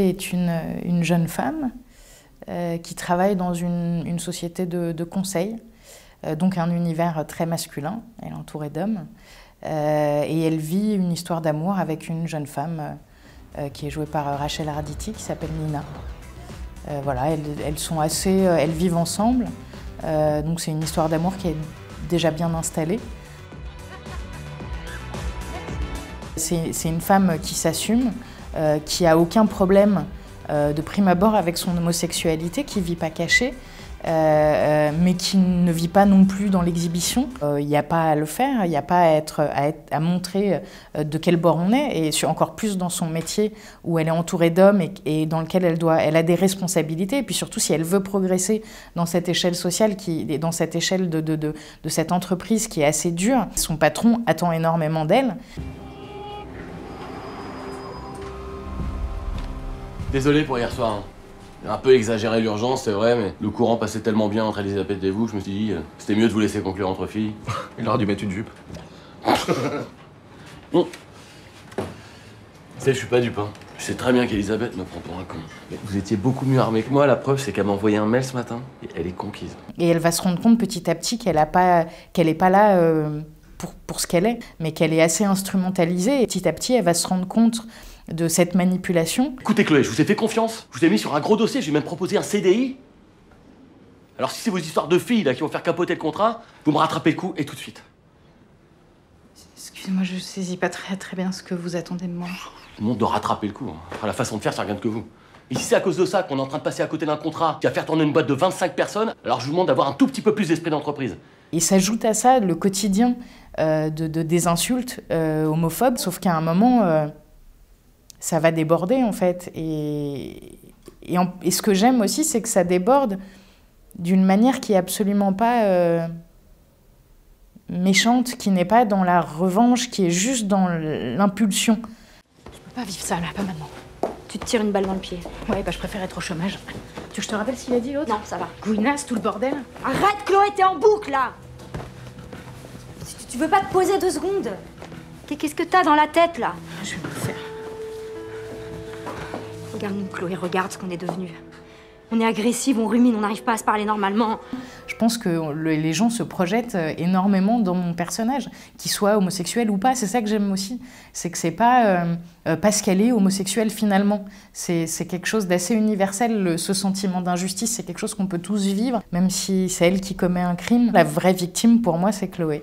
Chloé est une jeune femme qui travaille dans une société de conseil, donc un univers très masculin, elle est entourée d'hommes, et elle vit une histoire d'amour avec une jeune femme qui est jouée par Rachel Arditi, qui s'appelle Nina. Voilà, elles vivent ensemble, donc c'est une histoire d'amour qui est déjà bien installée. C'est une femme qui s'assume, qui a aucun problème de prime abord avec son homosexualité, qui ne vit pas cachée, mais qui ne vit pas non plus dans l'exhibition. Il n'y a pas à le faire, il n'y a pas à montrer de quel bord on est, et encore plus dans son métier où elle est entourée d'hommes et dans lequel elle a des responsabilités. Et puis surtout, si elle veut progresser dans cette échelle sociale, dans cette échelle de cette entreprise qui est assez dure, son patron attend énormément d'elle. Désolé pour hier soir. J'ai un peu exagéré l'urgence, c'est vrai, mais le courant passait tellement bien entre Elisabeth et vous, je me suis dit, c'était mieux de vous laisser conclure entre filles. Il aurait dû mettre une jupe. Bon. Tu sais, je suis pas dupe, hein. Je sais très bien qu'Elisabeth me prend pour un con. Mais vous étiez beaucoup mieux armé que moi, la preuve, c'est qu'elle m'a envoyé un mail ce matin, et elle est conquise. Et elle va se rendre compte petit à petit qu'elle est pas là pour ce qu'elle est, mais qu'elle est assez instrumentalisée, et petit à petit, elle va se rendre compte de cette manipulation. Écoutez Chloé, je vous ai fait confiance, je vous ai mis sur un gros dossier, j'ai même proposé un CDI. Alors si c'est vos histoires de filles là qui vont faire capoter le contrat, vous me rattrapez le coup et tout de suite. Excusez-moi, je saisis pas très bien ce que vous attendez de moi. Je vous demande de rattraper le coup, hein. Après, la façon de faire, ça regarde que vous. Et si c'est à cause de ça qu'on est en train de passer à côté d'un contrat qui va faire tourner une boîte de 25 personnes, alors je vous demande d'avoir un tout petit peu plus d'esprit d'entreprise. Et s'ajoute à ça le quotidien des insultes homophobes, sauf qu'à un moment, ça va déborder en fait. Et ce que j'aime aussi, c'est que ça déborde d'une manière qui est absolument pas méchante, qui n'est pas dans la revanche, qui est juste dans l'impulsion. Je peux pas vivre ça là, pas maintenant. Tu te tires une balle dans le pied. Ouais, bah je préfère être au chômage. Tu veux que je te rappelle ce qu'il a dit l'autre? Non, ça va. Gouinasse, tout le bordel. Arrête Chloé, t'es en boucle là. Tu veux pas te poser 2 secondes? Qu'est-ce que t'as dans la tête là? Je vais me le faire. Regarde-nous Chloé, regarde ce qu'on est devenus. On est agressives, on rumine, on n'arrive pas à se parler normalement. Je pense que les gens se projettent énormément dans mon personnage, qu'il soit homosexuel ou pas. C'est ça que j'aime aussi. C'est que c'est pas parce qu'elle est homosexuelle finalement. C'est quelque chose d'assez universel. Ce sentiment d'injustice, c'est quelque chose qu'on peut tous vivre, même si c'est elle qui commet un crime. La vraie victime pour moi, c'est Chloé.